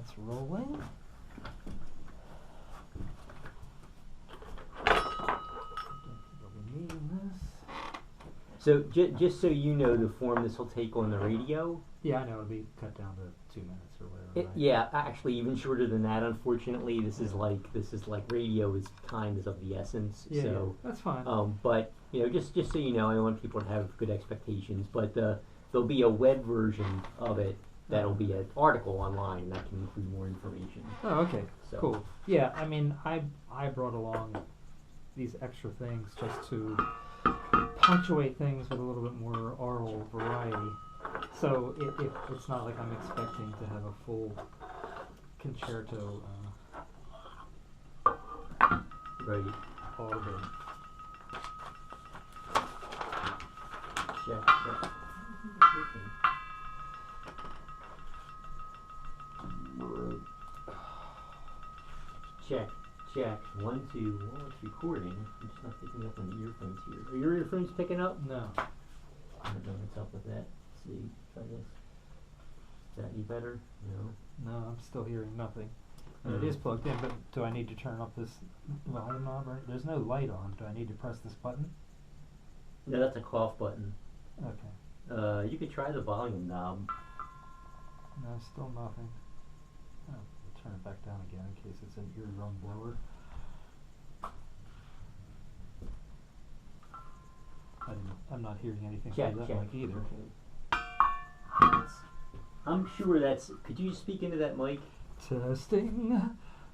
That's rolling. We'll be needing this. So just so you know the form this will take on the radio. Yeah, I know it'll be cut down to 2 minutes or whatever. Right? Yeah, actually even shorter than that. Unfortunately, this is like radio is time is of the essence. Yeah, so yeah, that's fine. but just so you know, I want people to have good expectations. But there'll be a web version of it that'll be an article online, and that can include more information. Oh, okay, So. cool. Yeah, I mean, I brought along these extra things just to punctuate things with a little bit more oral variety. So it's not like I'm expecting to have a full concerto Right. audible. Check. Check. 1, 2. Well, it's recording. I'm just not picking up on the earphones here. Are your earphones picking up? No. I don't know what's up with that. Let's see. Try this. Is that any better? No. No, I'm still hearing nothing. It is plugged in, but do I need to turn up this volume knob? There's no light on. Do I need to press this button? No, that's a cough button. Okay. You could try the volume knob. No, still nothing. Oh, I'll turn it back down again in case it's an eardrum blower. I'm not hearing anything Check. through that mic either. I'm sure that's. Could you speak into that mic? Testing.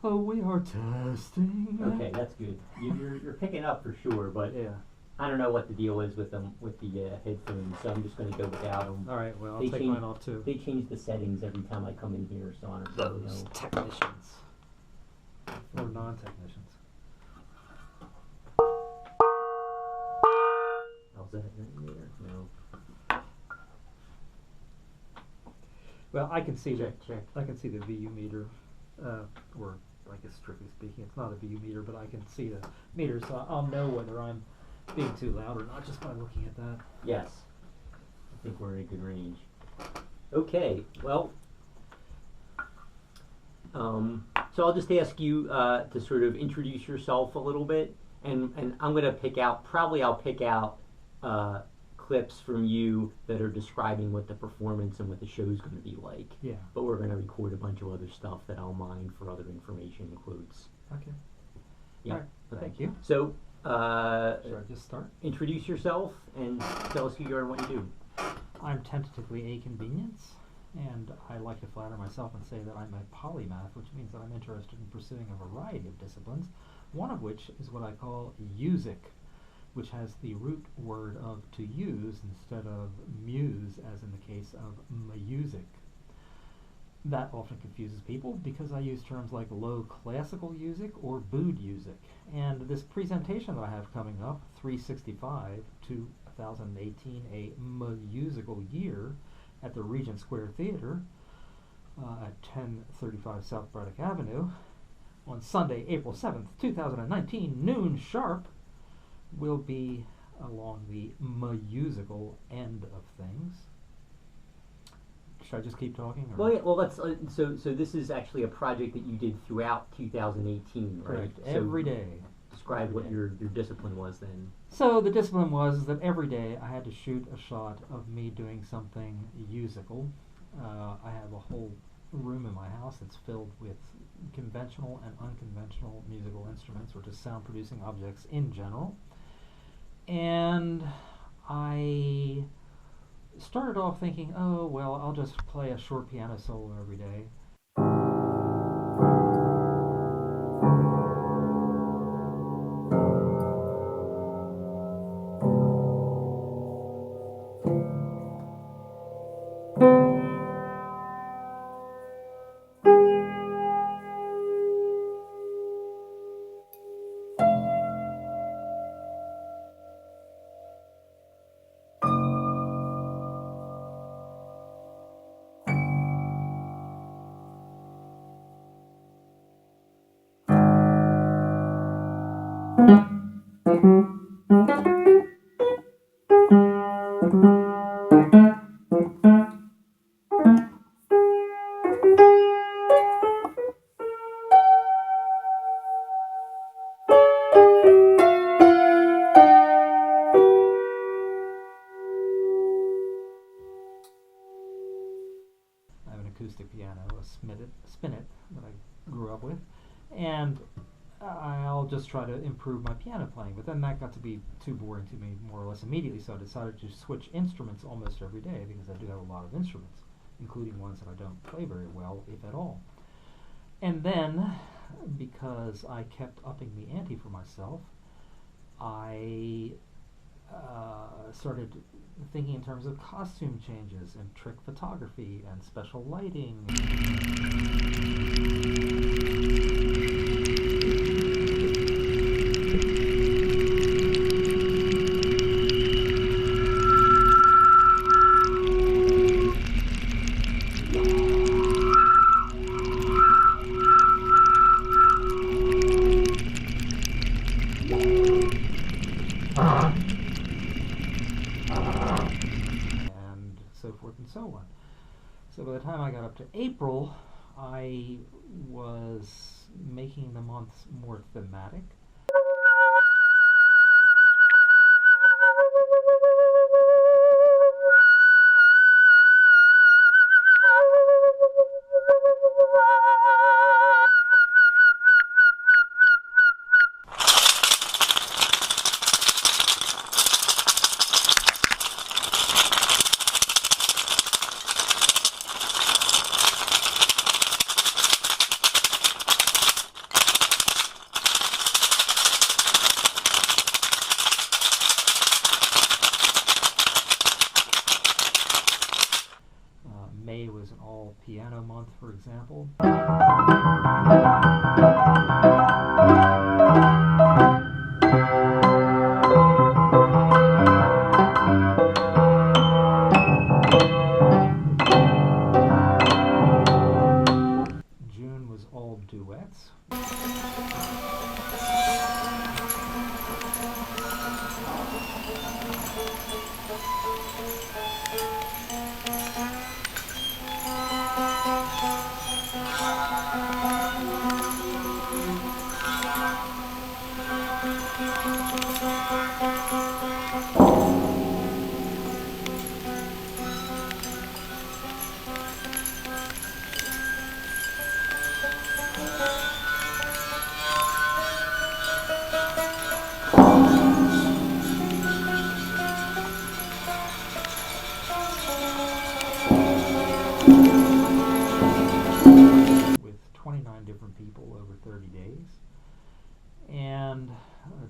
Oh, we are testing. Okay, that's good. You're picking up for sure, but Yeah. I don't know what the deal is with them with the headphones, so I'm just going to go without them. All right. Well, I'll They take change- mine off too. They change the settings every time I come in here, so I don't really Those know. technicians or non-technicians. How's that in there? No. Well, I can see Check. I can see the VU meter, or I guess strictly speaking, it's not a VU meter, but I can see the meter, so I'll know whether I'm being too loud or not just by looking at that. Yes. I think we're in a good range. Okay. Well. So I'll just ask you to sort of introduce yourself a little bit, and I'm going to pick out. I'll pick out clips from you that are describing what the performance and what the show is going to be like. Yeah. But we're going to record a bunch of other stuff that I'll mine for other information and quotes. Okay. Yeah. All right. Okay. Thank you. So, Should I just start? introduce yourself and tell us who you are and what you do. I'm tentatively a convenience, and I like to flatter myself and say that I'm a polymath, which means that I'm interested in pursuing a variety of disciplines, one of which is what I call music, which has the root word of to use instead of muse, as in the case of music. That often confuses people because I use terms like low classical music or boud music. And this presentation that I have coming up, 365, 2018, a musical year at the Regent Square Theater at 1035 South Braddock Avenue on Sunday, April 7th, 2019, noon sharp, will be along the musical end of things. Should I just keep talking? Or? Well, yeah. Well, let's. So this is actually a project that you did throughout 2018, right? Correct. So Every day. Describe Every what day. your discipline was then. So the discipline was that every day I had to shoot a shot of me doing something musical. I have a whole room in my house that's filled with conventional and unconventional musical instruments, or just sound producing objects in general. And I started off thinking, oh, well, I'll just play a short piano solo every day. acoustic piano, a Spinet that I grew up with, and I'll just try to improve my piano playing. But then that got to be too boring to me more or less immediately, so I decided to switch instruments almost every day because I do have a lot of instruments, including ones that I don't play very well, if at all. And then, because I kept upping the ante for myself, I started thinking in terms of costume changes and trick photography and special lighting. And so forth and so on. So by the time I got up to April, I was making the months more thematic. May was an all piano month, for example. June was all duets. With 29 different people over 30 days. And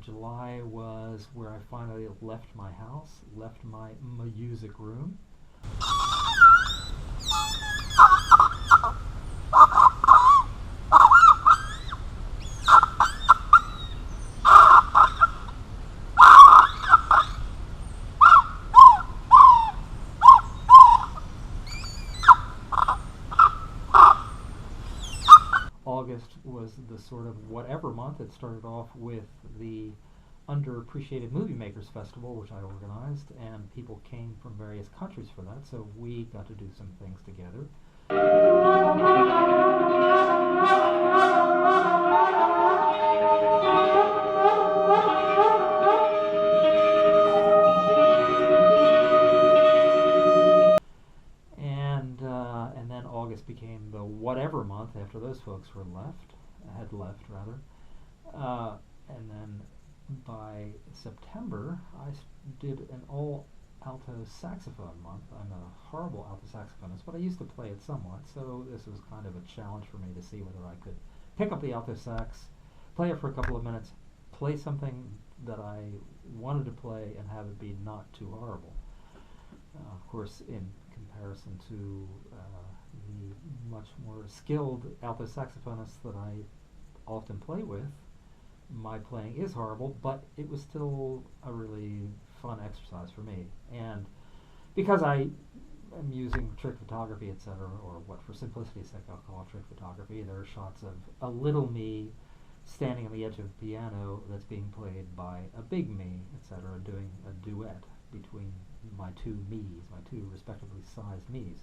July was where I finally left my house, left my music room. August was the sort of whatever month. It started off with the Underappreciated Movie Makers Festival, which I organized, and people came from various countries for that, so we got to do some things together. And then August became the whatever month after those folks had left rather. And then by September, I did an all alto saxophone month. I'm a horrible alto saxophonist, but I used to play it somewhat, so this was kind of a challenge for me to see whether I could pick up the alto sax, play it for a couple of minutes, play something that I wanted to play, and have it be not too horrible. Of course, in comparison to the much more skilled alto saxophonists that I often play with, my playing is horrible, but it was still a really fun exercise for me. And because I am using trick photography, etc., or what for simplicity's sake I'll call trick photography, there are shots of a little me standing on the edge of the piano that's being played by a big me, etc., doing a duet between my two me's, my two respectively sized me's.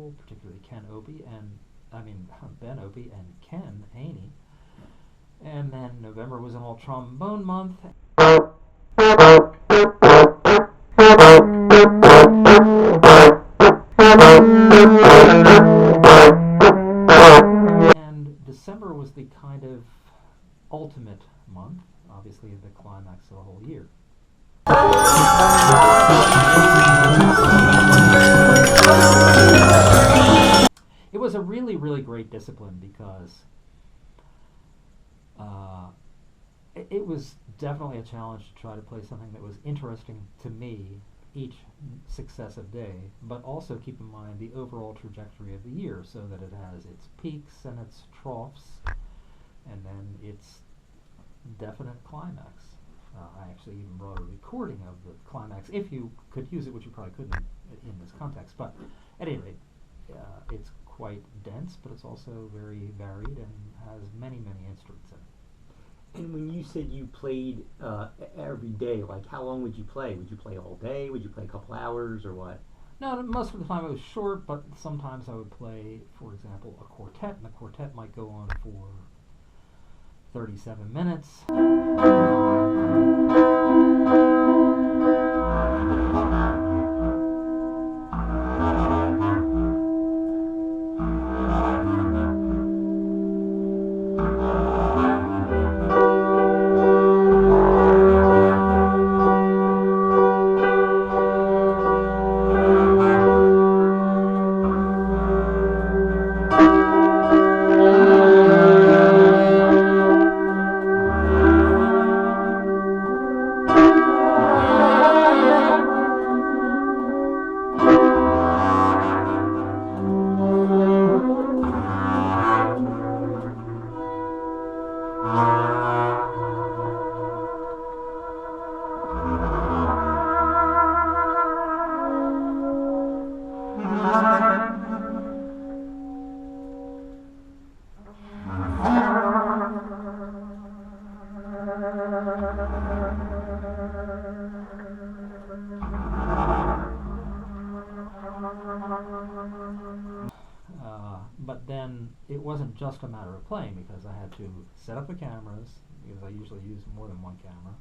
people, particularly Ben Opie and Ken Haney. And then November was an all trombone month. And December was the kind of ultimate month, obviously the climax of the whole year. It was a really, really great discipline because it was definitely a challenge to try to play something that was interesting to me each successive day, but also keep in mind the overall trajectory of the year so that it has its peaks and its troughs and then its definite climax. I actually even brought a recording of the climax, if you could use it, which you probably couldn't in this context. But at any rate, it's quite dense, but it's also very varied and has many, many instruments in it. And when you said you played every day, like how long would you play? Would you play all day? Would you play a couple hours or what? No, most of the time it was short, but sometimes I would play, for example, a quartet, and the quartet might go on for 37 minutes. But then it wasn't just a matter of playing, because I had to set up the cameras, because I usually use more than one camera,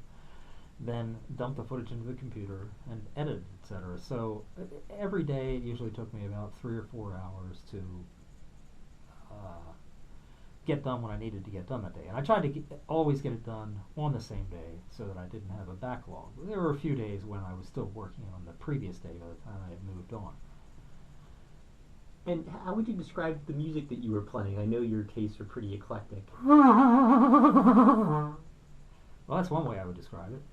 then dump the footage into the computer and edit, etc. So every day it usually took me about 3 or 4 hours to get done what I needed to get done that day. And I tried to always get it done on the same day so that I didn't have a backlog. There were a few days when I was still working on the previous day by the time I had moved on. And how would you describe the music that you were playing? I know your tastes are pretty eclectic. Well, that's one way I would describe it.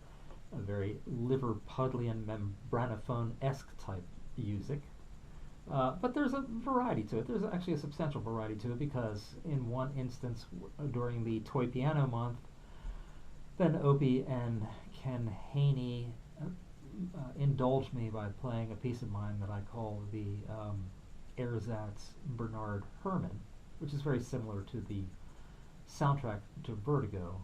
A very Liverpudlian membranophone-esque type music. But there's a variety to it. There's actually a substantial variety to it, because in one instance, during the Toy Piano Month, Ben Opie and Ken Haney indulged me by playing a piece of mine that I call the Ersatz Bernard Herrmann, which is very similar to the soundtrack to Vertigo.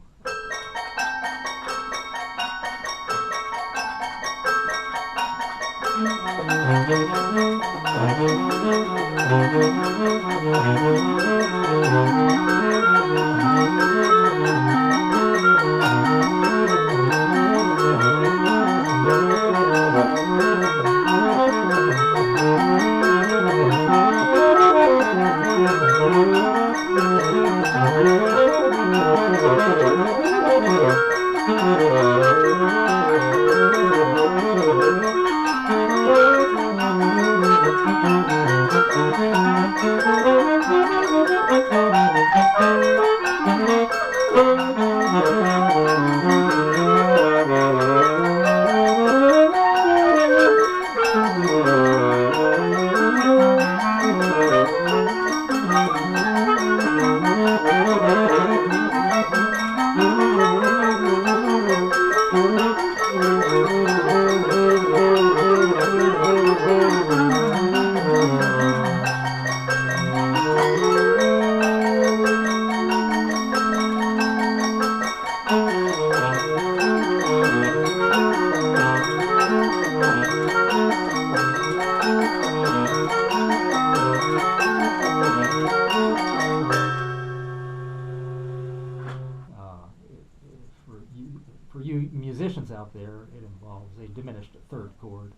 turns out there it involves a diminished third chord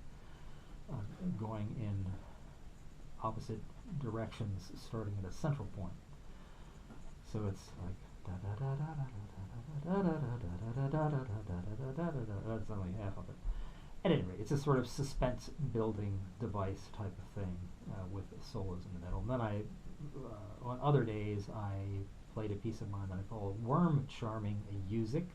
going in opposite directions, starting at a central point. So it's like that's only half of it. At any rate, it's a sort of suspense building device type of thing with solos in the middle. And then on other days, I played a piece of mine that I call Worm Charming a Music.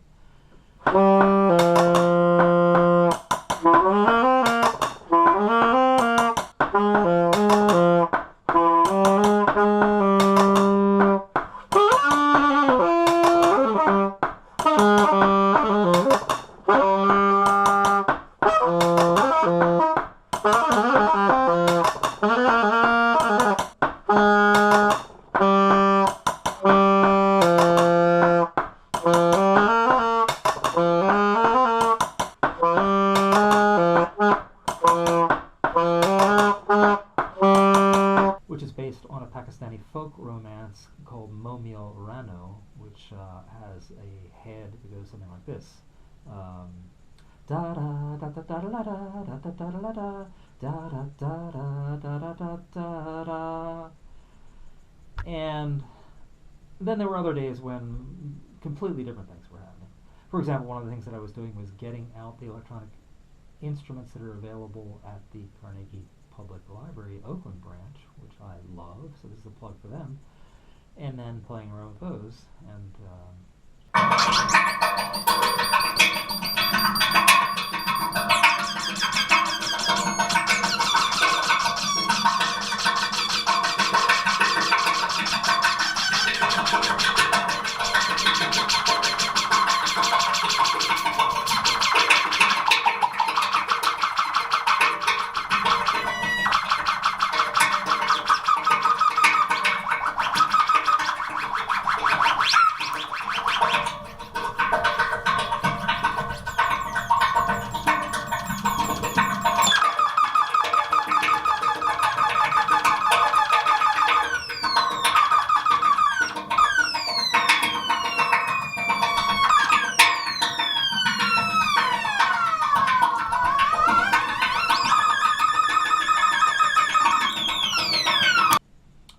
Which is based on a Pakistani folk romance called Momil Rano, which has a head that goes something like this. Da da da da da da da da da da da da da da da da da. And then there were other days when completely different things were happening. For example, one of the things that I was doing was getting out the electronic instruments that are available at the Carnegie Public Library Oakland branch, which I love, so this is a plug for them, and then playing around with those. And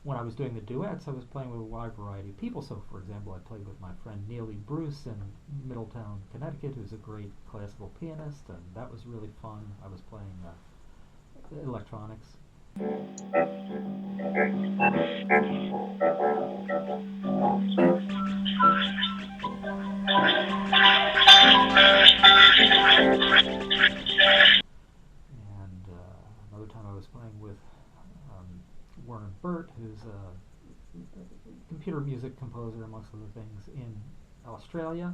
when I was doing the duets, I was playing with a wide variety of people. So, for example, I played with my friend Neely Bruce in Middletown, Connecticut, who's a great classical pianist, and that was really fun. I was playing electronics. And another time I was playing with Warren Burt, who's a computer music composer, amongst other things, in Australia.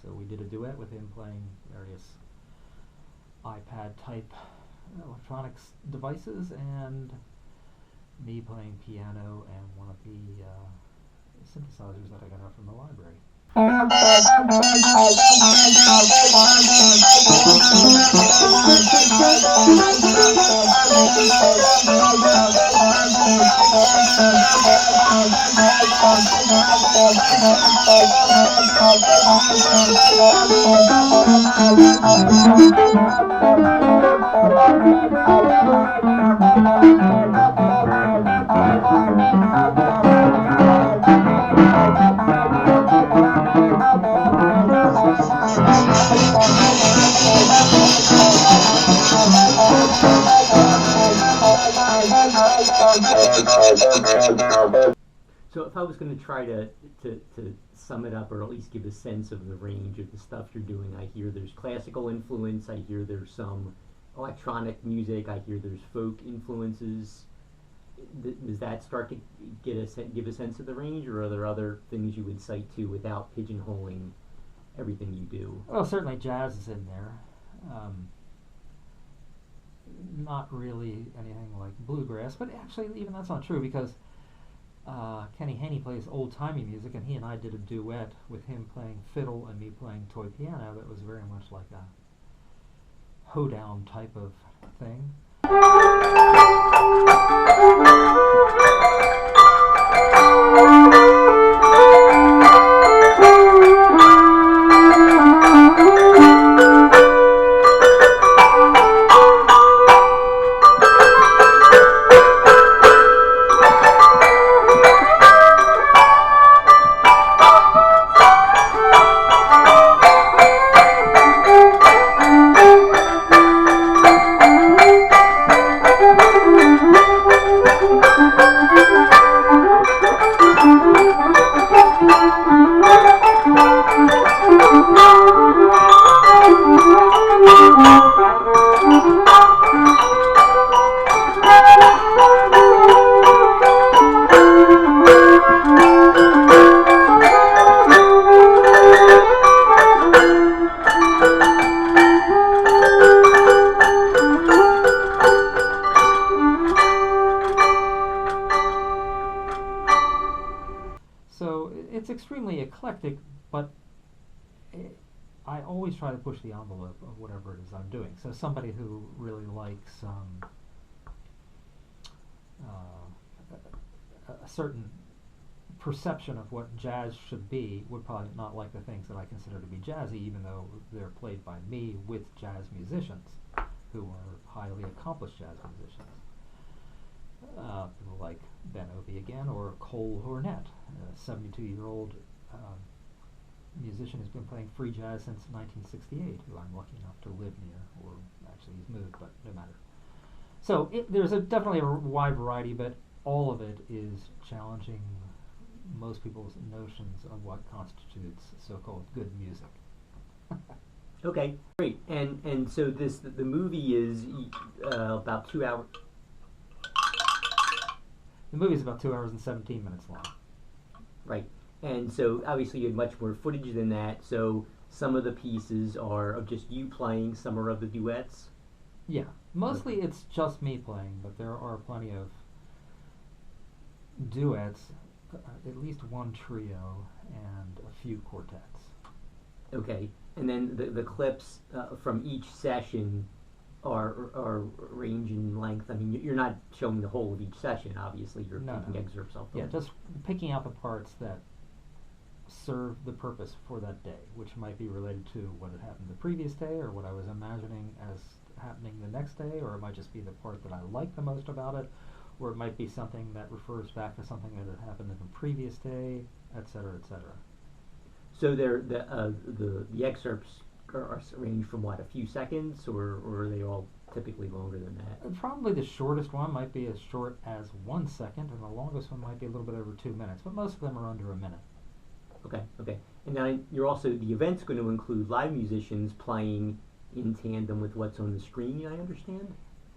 So we did a duet with him playing various iPad-type electronics devices, and me playing piano and one of the synthesizers that I got out from the library. So if I was going to try to sum it up, or at least give a sense of the range of the stuff you're doing, I hear there's classical influence, I hear there's some electronic music, I hear there's folk influences. Does that start to give a sense of the range, or are there other things you would cite to without pigeonholing everything you do? Well, certainly jazz is in there. Not really anything like bluegrass, but actually even that's not true, because Kenny Haney plays old-timey music, and he and I did a duet with him playing fiddle and me playing toy piano that was very much like a hoedown type of thing. So it's extremely eclectic, but I always try to push the envelope of whatever it is I'm doing. So somebody who really likes a certain perception of what jazz should be would probably not like the things that I consider to be jazzy, even though they're played by me with jazz musicians who are highly accomplished jazz musicians. People like Ben Opie again, or Cole Hornet, a 72-year-old musician who's been playing free jazz since 1968, who I'm lucky enough to live near, or actually he's moved, but no matter. So there's definitely a wide variety, but all of it is challenging most people's notions of what constitutes so-called good music. Okay, great. And so the movie is about 2 hours. The movie is about 2 hours and 17 minutes long. Right. And so obviously you had much more footage than that. So some of the pieces are of just you playing, some are of the duets. Yeah, mostly it's just me playing, but there are plenty of duets, at least one trio, and a few quartets. Okay. And then the clips from each session are range in length. I mean, you're not showing the whole of each session, obviously. You're picking excerpts of them. Yeah, just picking out the parts that serve the purpose for that day, which might be related to what had happened the previous day, or what I was imagining as happening the next day, or it might just be the part that I like the most about it, or it might be something that refers back to something that had happened in the previous day, etc., etc. So the excerpts are range from what, a few seconds, or are they all typically longer than that? Probably the shortest one might be as short as 1 second, and the longest one might be a little bit over 2 minutes, but most of them are under a minute. Okay. And now the event's going to include live musicians playing in tandem with what's on the screen, I understand?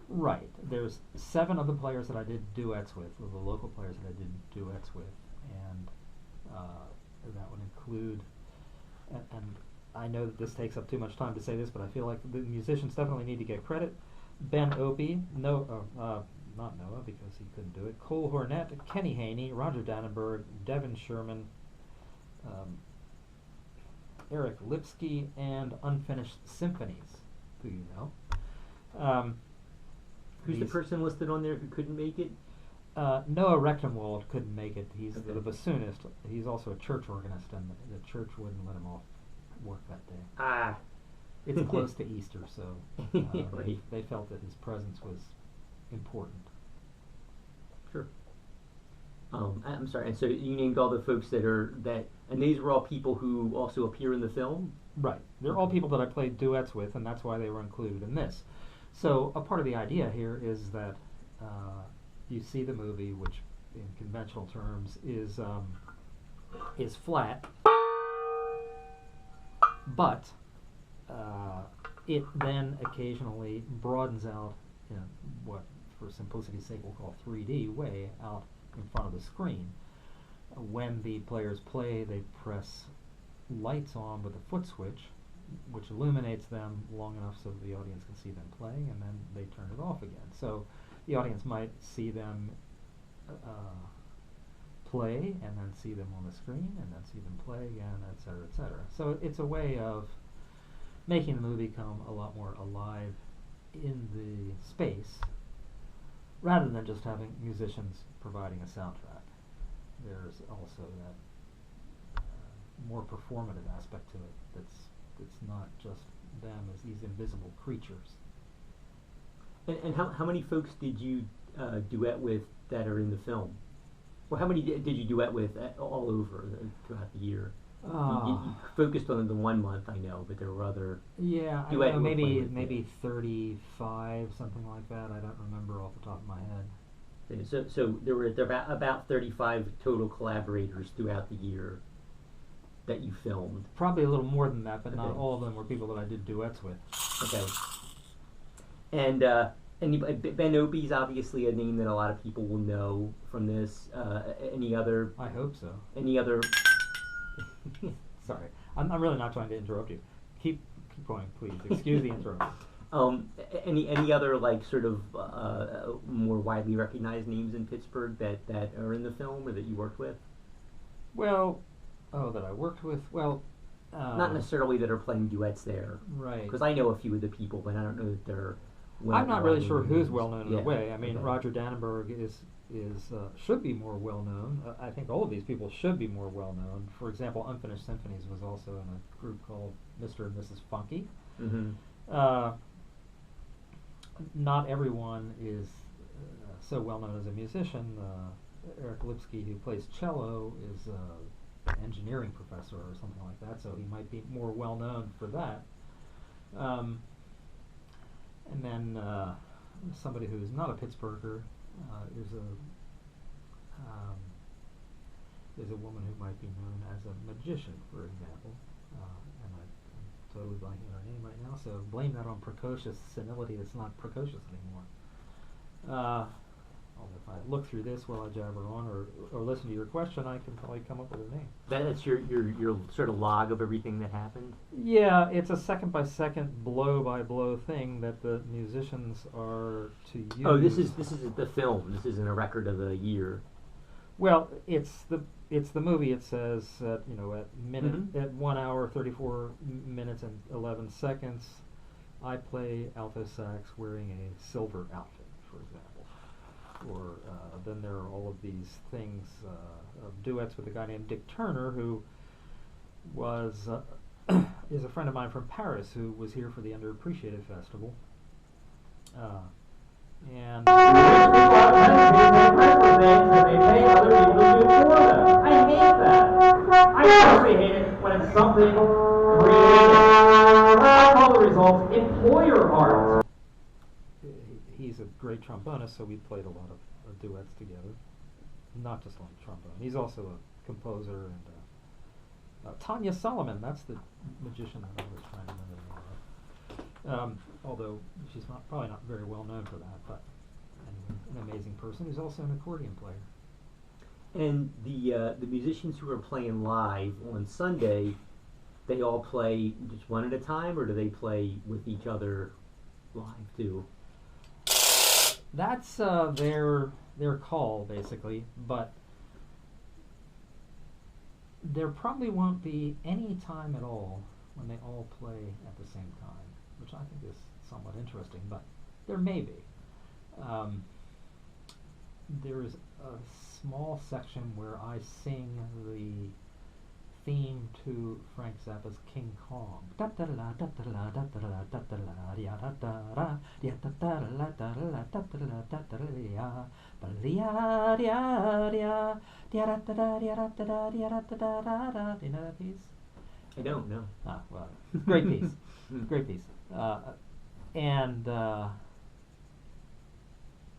Right. There's 7 of the players that I did duets with, or the local players that I did duets with, and that would include, and I know that this takes up too much time to say this, but I feel like the musicians definitely need to get credit. Ben Opie, not Noah because he couldn't do it, Cole Hornet, Kenny Haney, Roger Dannenberg, Devin Sherman, Eric Lipsky, and Unfinished Symphonies, who you know. Who's the person listed on there who couldn't make it? Noah Rechtenwald couldn't make it. He's Okay. the bassoonist. He's also a church organist, and the church wouldn't let him off work that day. Ah. It's close to Easter, so Right. they felt that his presence was important. Sure. I'm sorry. And so you named all the folks and these were all people who also appear in the film? Right. They're all people that I played duets with, and that's why they were included in this. So a part of the idea here is that you see the movie, which in conventional terms is flat, but it then occasionally broadens out in what, for simplicity's sake, we'll call 3D way out in front of the screen. When the players play, they press lights on with a foot switch, which illuminates them long enough so that the audience can see them playing, and then they turn it off again. So the audience might see them play, and then see them on the screen, and then see them play again, etc., etc. So it's a way of making the movie come a lot more alive in the space, rather than just having musicians providing a soundtrack. There's also that more performative aspect to it that's not just them as these invisible creatures. And how many folks did you duet with that are in the film? Or how many did you duet with all over throughout the year? You focused on the 1 month, I know, but there were other. Yeah, I duet don't know, you were playing with maybe 35, something like that. I don't remember off the top of my head. So there were about 35 total collaborators throughout the year that you filmed. Probably a little more than that, but not Okay. all of them were people that I did duets with. Okay. And Ben Opie's obviously a name that a lot of people will know from this. Any other? I hope so. Any other? Sorry, I'm really not trying to interrupt you. Keep going, please. Excuse the interruption. Any other like sort of more widely recognized names in Pittsburgh that are in the film or that you worked with? Well, that I worked with. Well, Not necessarily that are playing duets there, right. because I know a few of the people, but I don't know that they're. I'm not really sure well-known who's names. well known in Yeah, a way. I mean, okay. Roger Dannenberg is should be more well known. I think all of these people should be more well known. For example, Unfinished Symphonies was also in a group called Mr. and Mrs. Funky. Mm-hmm. Uh, Not everyone is so well known as a musician. Eric Lipsky, who plays cello, is an engineering professor or something like that, so he might be more well known for that. Um, and then somebody who's not a Pittsburgher um, is a woman who might be known as a magician, for example. And I'm totally blanking on her name right now, so blame that on precocious senility. It's not precocious anymore. Although if I look through this while I jabber on, or listen to your question, I can probably come up with a name. That's your sort of log of everything that happened. Yeah, it's a second by second, blow by blow thing that the musicians are to use. Oh, this is the film. This isn't a record of the year. Well, it's the movie. It says at Mhm. at 1 hour 34 minutes and 11 seconds, I play alto sax wearing a silver outfit, for example. Or then there are all of these things of duets with a guy named Dick Turner, who was is a friend of mine from Paris, who was here for the Underappreciated Festival. And I hate that. I especially hate it when it's something creative. I call the results employer art. He's a great trombonist, so we played a lot of duets together. Not just on trombone. He's also a composer, and Tanya Solomon, that's the magician that I was trying to remember the name of. Although she's probably not very well known for that, but anyway, an amazing person who's also an accordion player. And the musicians who are playing live on Sunday, they all play just one at a time, or do they play with each other live too? That's their call, basically, but there probably won't be any time at all when they all play at the same time, which I think is somewhat interesting, but there may be. There is a small section where I sing the theme to Frank Zappa's King Kong. Do you know that piece? I don't know. Ah, well, great piece. Great piece. And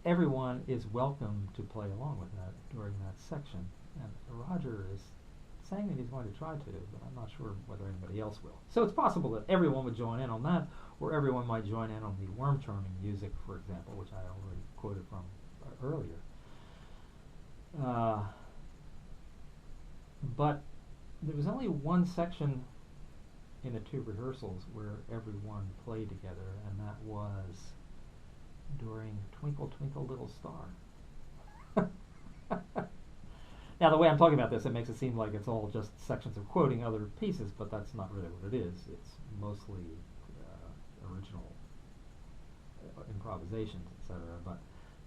everyone is welcome to play along with that during that section. And Roger is saying that he's going to try to, but I'm not sure whether anybody else will. So it's possible that everyone would join in on that, or everyone might join in on the worm turning music, for example, which I already quoted from earlier. But there was only one section in the two rehearsals where everyone played together, and that was during Twinkle Twinkle Little Star. Now, the way I'm talking about this, it makes it seem like it's all just sections of quoting other pieces, but that's not really what it is. It's mostly original improvisations, etc. But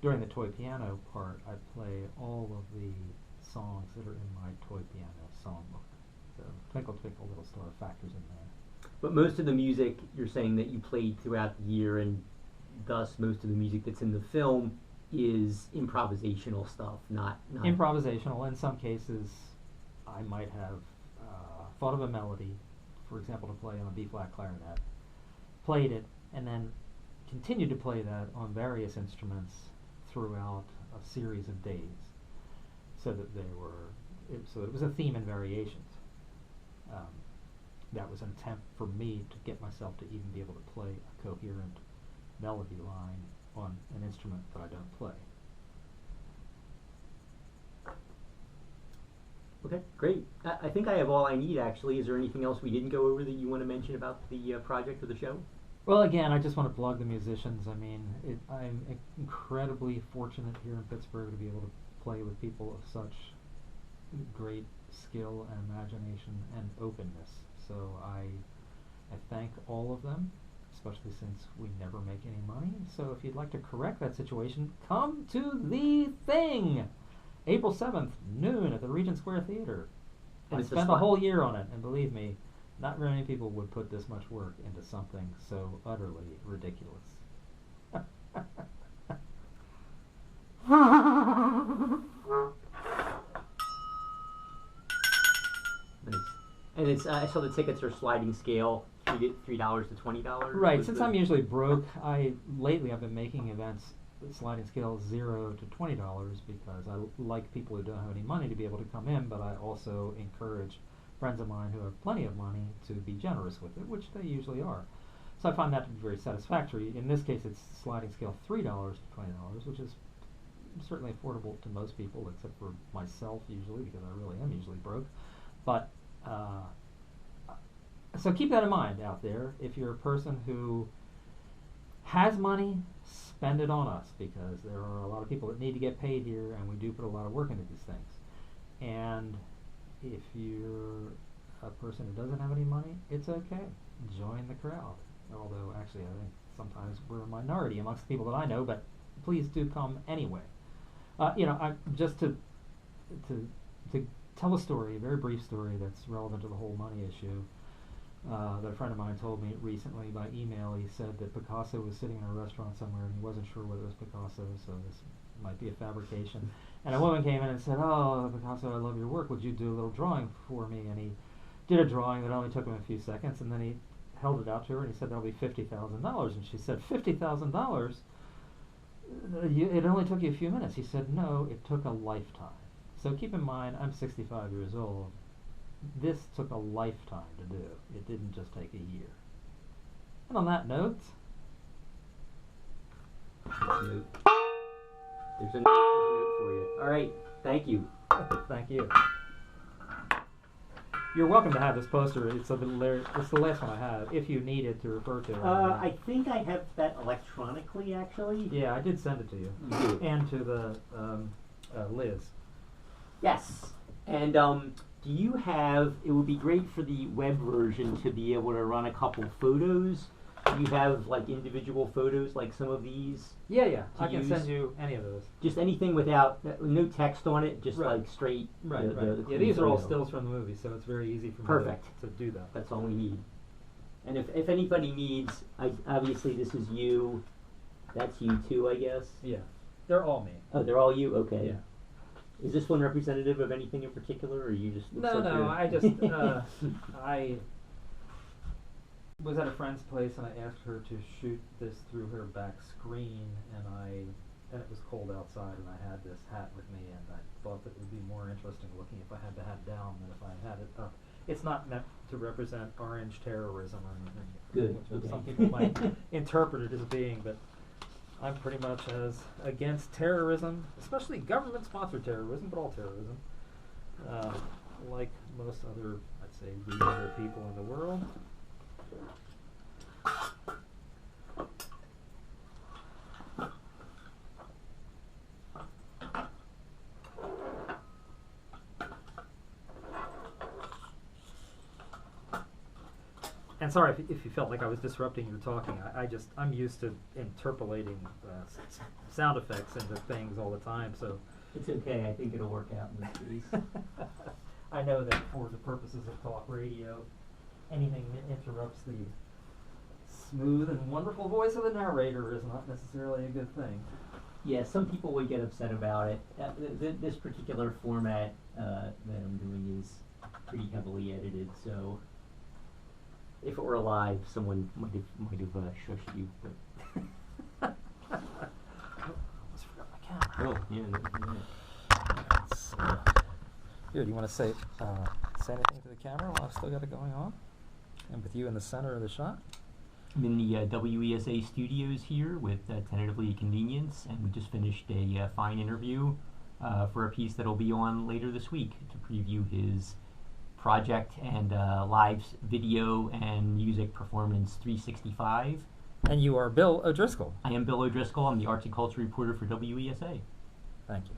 during the toy piano part, I play all of the songs that are in my toy piano songbook. So Twinkle Twinkle Little Star factors in there. But most of the music you're saying that you played throughout the year, and thus most of the music that's in the film, is improvisational stuff, not Improvisational. In some cases, I might have thought of a melody, for example, to play on a B-flat clarinet, played it, and then continued to play that on various instruments throughout a series of days, so that it was a theme and variations. That was an attempt for me to get myself to even be able to play a coherent melody line on an instrument that I don't play. Okay, great. I think I have all I need, actually. Is there anything else we didn't go over that you want to mention about the project or the show? Well, again, I just want to plug the musicians. I mean, I'm incredibly fortunate here in Pittsburgh to be able to play with people of such great skill and imagination and openness. So I thank all of them, especially since we never make any money. So if you'd like to correct that situation, come to the thing! April 7th, noon at the Regent Square Theater. And I it's a spent a spot- whole year on it, and believe me, not very many people would put this much work into something so utterly ridiculous. Nice. And it's I saw the tickets are sliding scale, $3 to $20. Right, was since the- I'm usually broke, lately I've been making events sliding scale $0 to $20 because I like people who don't have any money to be able to come in, but I also encourage friends of mine who have plenty of money to be generous with it, which they usually are. So I find that to be very satisfactory. In this case, it's sliding scale $3 to $20, which is certainly affordable to most people, except for myself usually, because I really am usually broke. But so keep that in mind out there. If you're a person who has money, spend it on us, because there are a lot of people that need to get paid here, and we do put a lot of work into these things. And if you're a person who doesn't have any money, it's okay. Join the crowd. Although, actually, I think sometimes we're a minority amongst the people that I know, but please do come anyway. Just to tell a story, a very brief story that's relevant to the whole money issue. That a friend of mine told me recently by email. He said that Picasso was sitting in a restaurant somewhere and he wasn't sure whether it was Picasso, so this might be a fabrication. And a woman came in and said, "Oh, Picasso, I love your work. Would you do a little drawing for me?" And he did a drawing that only took him a few seconds, and then he held it out to her and he said, "That'll be $50,000." And she said, "$50,000? It only took you a few minutes." He said, "No, it took a lifetime." So keep in mind, I'm 65 years old. This took a lifetime to do. It didn't just take a year. And on that note, There's a note for you. All right, thank you. thank you. You're welcome to have this poster. It's the last one I have, if you need it to refer to. I think I have that electronically, actually. Yeah, I did send it to you. You did. And to the Liz. Yes. And do you have? It would be great for the web version to be able to run a couple photos. Do you have like individual photos, like some of these? Yeah. To I can use? send you any of those. Just anything without no text on it, just Right. like straight. Right. The Yeah, these are all photo. stills from the movie, so it's very easy for me Perfect. to do that. That's all we need. And if anybody needs, obviously this is you. That's you too, I guess. Yeah, they're all me. Oh, they're all you. Okay. Yeah. Is this one representative of anything in particular, or you just? looks No, like no. you're- I just I was at a friend's place and I asked her to shoot this through her back screen, and it was cold outside, and I had this hat with me, and I thought that it would be more interesting looking if I had the hat down than if I had it up. It's not meant to represent orange terrorism or anything, Good, which okay. some people might interpret it as being, but I'm pretty much as against terrorism, especially government-sponsored terrorism, but all terrorism, like most other, I'd say, reasonable people in the world. And sorry if you felt like I was disrupting your talking. I'm used to interpolating sound effects into things all the time, so It's okay. I think it'll work out in this case. I know that for the purposes of talk radio, anything that interrupts the smooth and wonderful voice of the narrator is not necessarily a good thing. Yeah, some people would get upset about it. This particular format that I'm doing is pretty heavily edited, so if it were live, someone might have shushed you. But Almost forgot my camera. oh, yeah. Here, do you want to say anything to the camera while I've still got it going on? And with you in the center of the shot? I'm in the WESA studios here with Tentatively Convenience, and we just finished a fine interview for a piece that'll be on later this week to preview his project and live video and music performance 365. And you are Bill O'Driscoll. I am Bill O'Driscoll. I'm the arts and culture reporter for WESA. Thank you.